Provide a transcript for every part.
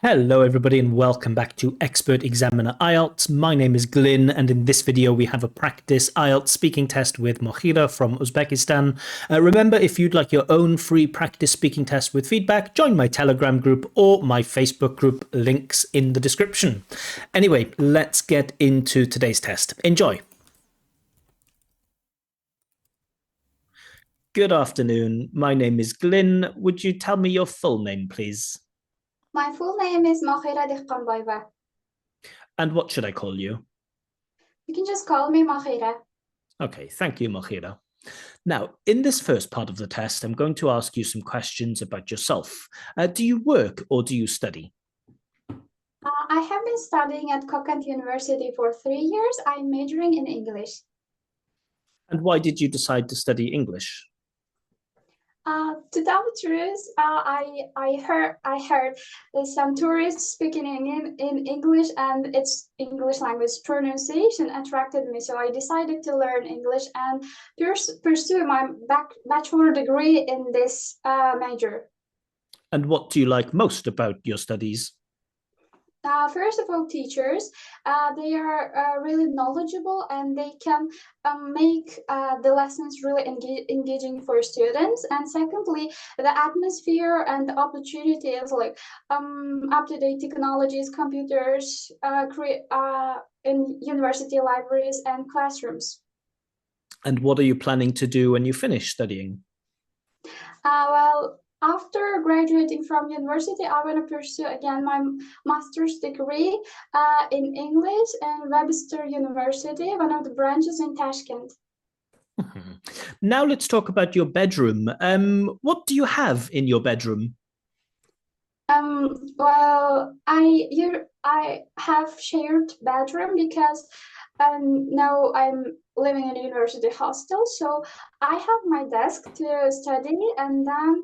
Hello, everybody, and welcome back to Expert Examiner IELTS. My name is Glyn, and in this video, we have a practice IELTS speaking test with Mohira from Uzbekistan. Remember, if you'd like your own free practice speaking test with feedback, join my Telegram group or my Facebook group, links in the description. Anyway, let's get into today's test. Enjoy. Good afternoon. My name is Glyn. Would you tell me your full name, please? My full name is Mohira. And what should I call you? You can just call me Mohira. Okay, thank you, Mohira. Now, in this first part of the test, I'm going to ask you some questions about yourself. Do you work or do you study? I have been studying at Kokand University for 3 years. I'm majoring in English. And why did you decide to study English? To tell the truth, I heard some tourists speaking in English, and its English language pronunciation attracted me. So I decided to learn English and pursue my bachelor degree in this major. And what do you like most about your studies? First of all, teachers, they are really knowledgeable, and they can make the lessons really engaging for students. And secondly, the atmosphere and the opportunities like up-to-date technologies, computers, in university libraries and classrooms. And what are you planning to do when you finish studying? Well, after graduating from university, I want to pursue again my master's degree in English in Webster University, one of the branches in Tashkent. Now let's talk about your bedroom. What do you have in your bedroom? Well, I have shared bedroom because now I'm living in a university hostel, so I have my desk to study, and then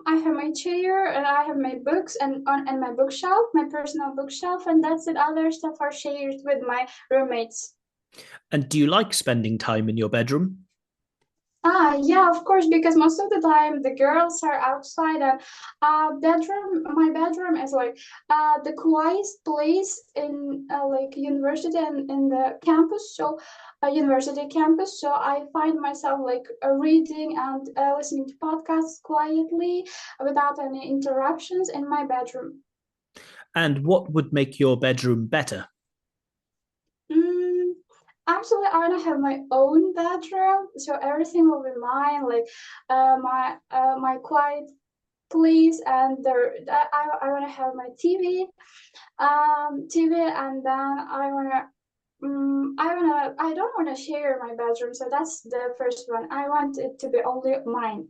I have my chair, and I have my books and my bookshelf, my personal bookshelf, and that's it. Other stuff are shared with my roommates. And do you like spending time in your bedroom? Yeah, of course, because most of the time the girls are outside, and my bedroom is like the quietest place in like university and in the campus. So, university campus. So I find myself like reading and listening to podcasts quietly without any interruptions in my bedroom. And what would make your bedroom better? Mm, Actually, I want to have my own bedroom, so everything will be mine, like my quiet place, and I want to have my TV, and then I don't want to share my bedroom, so that's the first one. I want it to be only mine.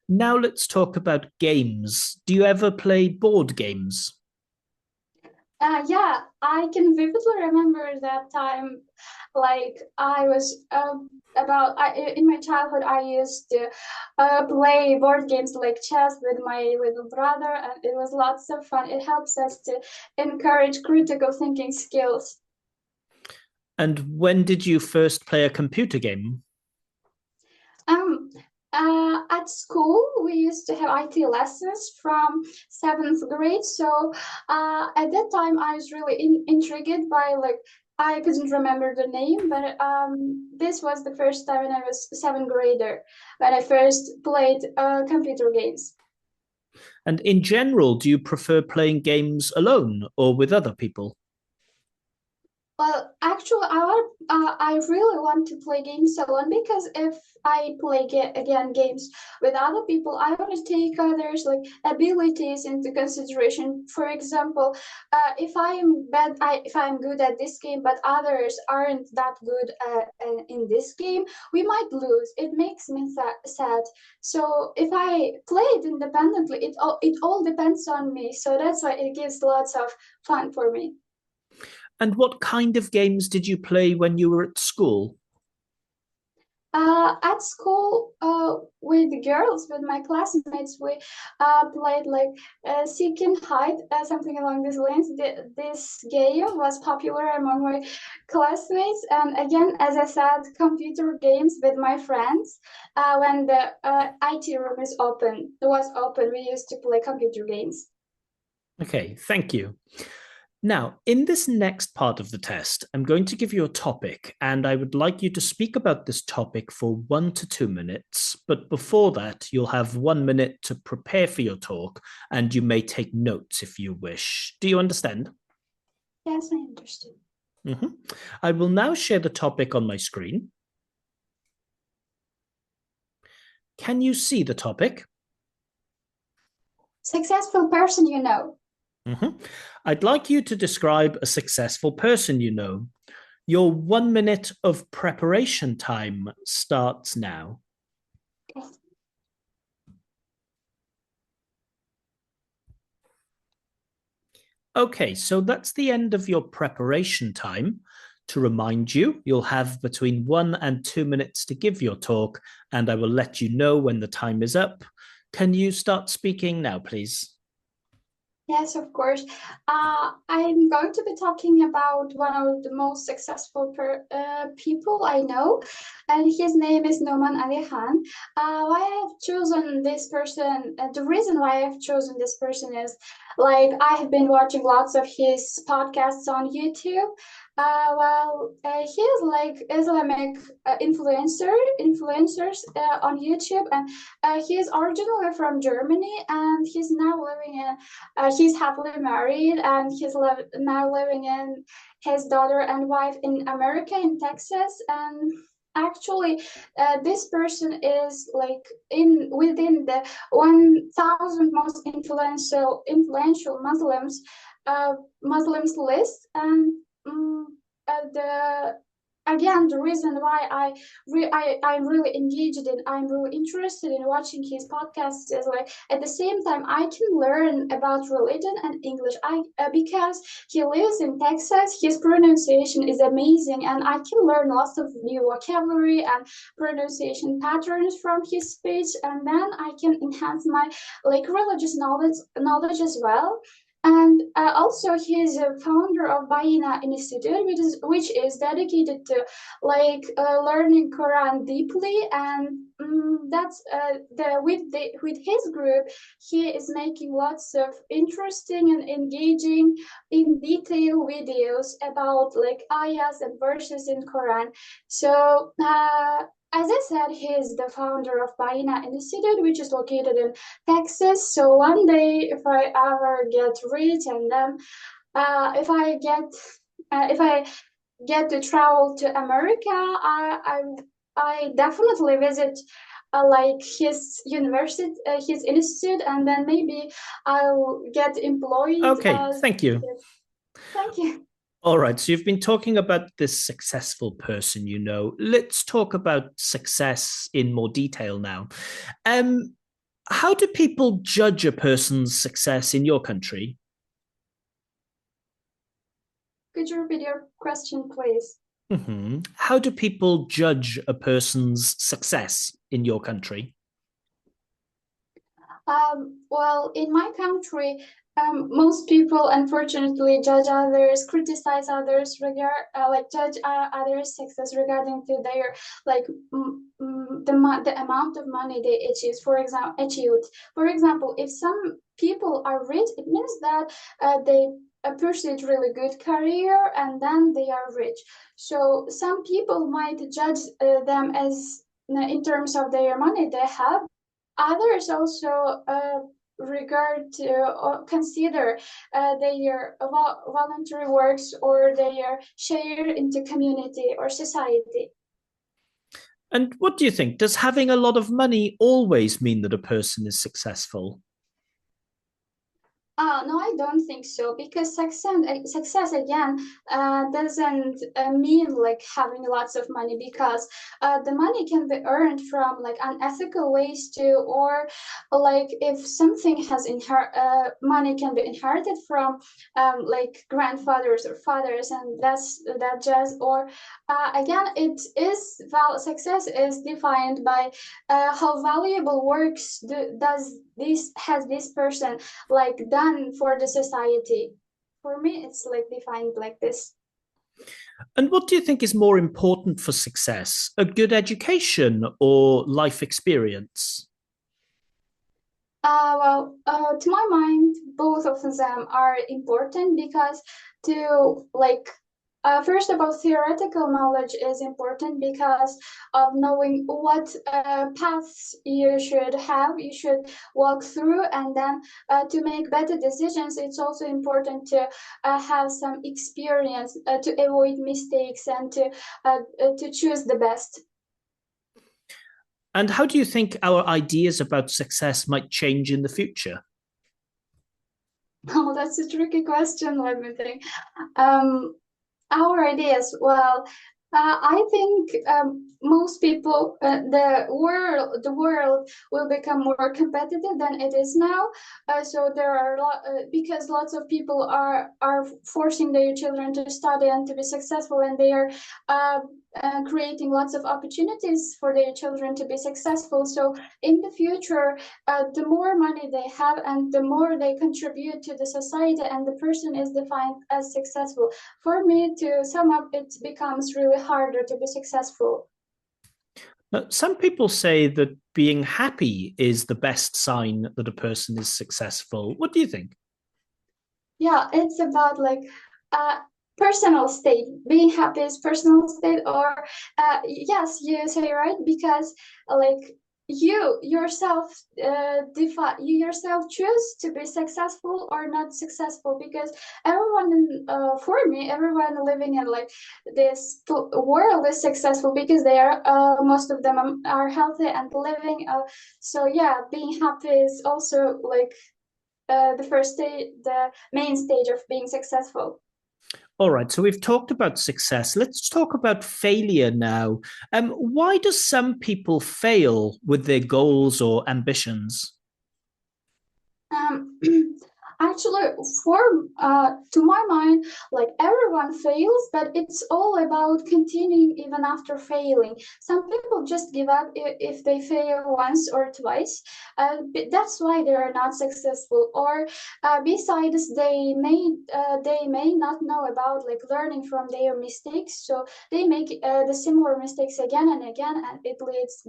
Now let's talk about games. Do you ever play board games? Yeah, I can vividly remember that time. Like I was in my childhood, I used to play board games like chess with my little brother, and it was lots of fun. It helps us to encourage critical thinking skills. And when did you first play a computer game? Um, at school, we used to have IT lessons from seventh grade. So at that time, I was really intrigued by like I couldn't remember the name, but this was the first time when I was seventh grader when I first played computer games. And in general, do you prefer playing games alone or with other people? Well, actually, I really want to play games alone because if I play again games with other people, I want to take others like abilities into consideration. For example, if I am bad, if I'm good at this game, but others aren't that good in this game, we might lose. It makes me sad. So if I play it independently, it all depends on me. So that's why it gives lots of fun for me. And what kind of games did you play when you were at school? At school, with the girls, with my classmates, we played like seek and hide, something along these lines. This game was popular among my classmates, and again, as I said, computer games with my friends. When the IT room was open, we used to play computer games. Okay, thank you. Now, in this next part of the test, I'm going to give you a topic, and I would like you to speak about this topic for 1 to 2 minutes. But before that, you'll have 1 minute to prepare for your talk, and you may take notes if you wish. Do you understand? Yes, I understood. I will now share the topic on my screen. Can you see the topic? Successful person you know. I'd like you to describe a successful person you know. Your 1 minute of preparation time starts now. Yes. Okay, so that's the end of your preparation time. To remind you, you'll have between 1 and 2 minutes to give your talk, and I will let you know when the time is up. Can you start speaking now, please? Yes, of course. I'm going to be talking about one of the most successful people I know, and his name is Noman Ali Khan. Why I've chosen this person, the reason why I've chosen this person is like I have been watching lots of his podcasts on YouTube. He is like Islamic influencers on YouTube, and he is originally from Germany, and he's now living in he's happily married and now living in his daughter and wife in America, in Texas. And actually, this person is like in within the 1,000 most influential Muslims list. And the again, the reason why I'm really engaged in, I'm really interested in watching his podcasts is like at the same time I can learn about religion and English. I Because he lives in Texas, his pronunciation is amazing, and I can learn lots of new vocabulary and pronunciation patterns from his speech, and then I can enhance my like religious knowledge as well. And also, he's a founder of Bayina Institute, which is dedicated to like learning Quran deeply. And that's with his group, he is making lots of interesting and engaging in detail videos about like ayahs and verses in Quran. So. As I said, he is the founder of Bayina Institute, which is located in Texas. So one day, if I ever get rich, and then if I get to travel to America, I definitely visit like his university, his institute, and then maybe I'll get employed Okay, as. thank you. Thank you. All right, so you've been talking about this successful person you know. Let's talk about success in more detail now. Um, how do people judge a person's success in your country? Could you repeat your question, please? How do people judge a person's success in your country? Well, in my country, most people unfortunately judge others, criticize others, judge others' success regarding to their like the amount of money they achieve. For example, if some people are rich, it means that they pursued really good career and then they are rich. So some people might judge them as in terms of their money they have. Others also regard to consider their voluntary works or their share into community or society. And what do you think? Does having a lot of money always mean that a person is successful? No, I don't think so, because success again doesn't mean like having lots of money, because the money can be earned from like unethical ways too, or like if something has money can be inherited from like grandfathers or fathers, and that just or again it is success is defined by how valuable works does this has this person like done for the society. For me, it's like defined like this. And what do you think is more important for success, a good education or life experience? To my mind, both both of them are important because to like first of all, theoretical knowledge is important because of knowing what paths you should have, you should walk through, and then to make better decisions, it's also important to have some experience to avoid mistakes and to choose the best. And how do you think our ideas about success might change in the future? Oh, that's a tricky question. Let me think. Our ideas, well, I think most people, the world will become more competitive than it is now. So there are because lots of people are forcing their children to study and to be successful, and they are creating lots of opportunities for their children to be successful. So in the future, the more money they have and the more they contribute to the society, and the person is defined as successful. For me, to sum up, it becomes really harder to be successful. Now, some people say that being happy is the best sign that a person is successful. What do you think? Yeah, it's about like personal state. Being happy is personal state, or yes, you say right, because like you yourself define, you yourself choose to be successful or not successful, because everyone for me, everyone living in like this world is successful because they are most of them are healthy and living, so yeah, being happy is also like the first stage, the main stage of being successful. All right, so we've talked about success. Let's talk about failure now. Why do some people fail with their goals or ambitions? Um, Actually, for to my mind, like everyone fails, but it's all about continuing even after failing. Some people just give up if they fail once or twice. That's why they are not successful. Or besides, they may not know about like learning from their mistakes, so they make the similar mistakes again and again, and it leads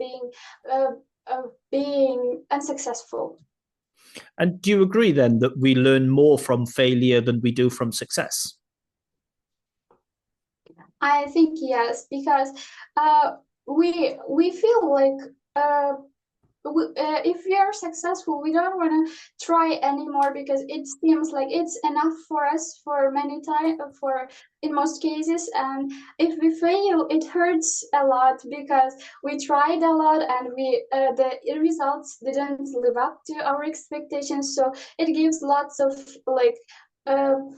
being unsuccessful. And do you agree then that we learn more from failure than we do from success? I think yes, because we feel like if we are successful, we don't want to try anymore because it seems like it's enough for us for many time for in most cases. And if we fail, it hurts a lot because we tried a lot and we the results didn't live up to our expectations. So it gives lots of like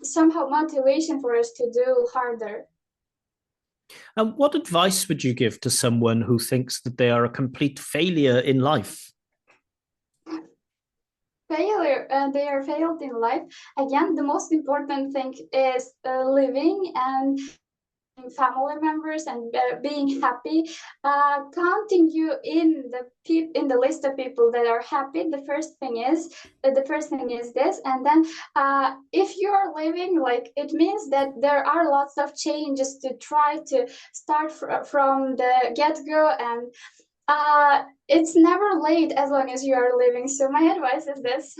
somehow motivation for us to do harder. And what advice would you give to someone who thinks that they are a complete failure in life? Failure, they are failed in life. Again, the most important thing is living and family members and being happy. Counting you in in the list of people that are happy, the first thing is this, and then if you are living, like it means that there are lots of changes to try to start from the get-go, and it's never late as long as you are living. So my advice is this.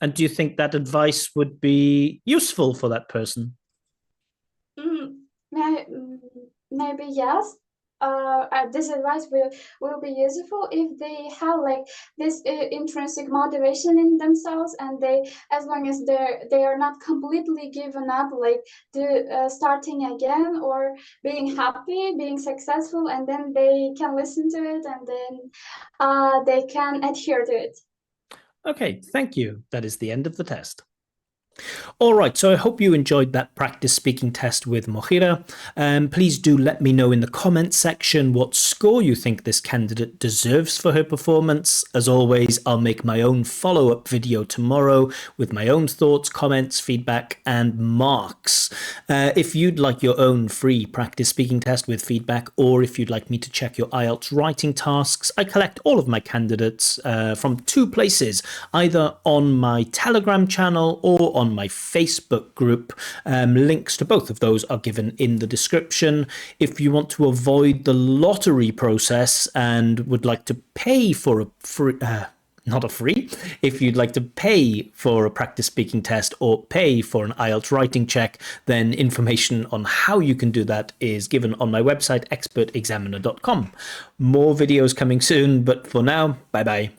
And do you think that advice would be useful for that person? Mm, maybe yes. This advice will be useful if they have like this intrinsic motivation in themselves, and they, as long as they are not completely given up, like to starting again or being happy, being successful, and then they can listen to it, and then they can adhere to it. Okay, thank you. That is the end of the test. All right, so I hope you enjoyed that practice speaking test with Mohira. Please do let me know in the comments section what score you think this candidate deserves for her performance. As always, I'll make my own follow-up video tomorrow with my own thoughts, comments, feedback, and marks. If you'd like your own free practice speaking test with feedback, or if you'd like me to check your IELTS writing tasks, I collect all of my candidates from two places, either on my Telegram channel or on my Facebook group. Links to both of those are given in the description. If you want to avoid the lottery process and would like to pay for a free not a free. If you'd like to pay for a practice speaking test or pay for an IELTS writing check, then information on how you can do that is given on my website, expertexaminer.com. More videos coming soon, but for now, bye bye.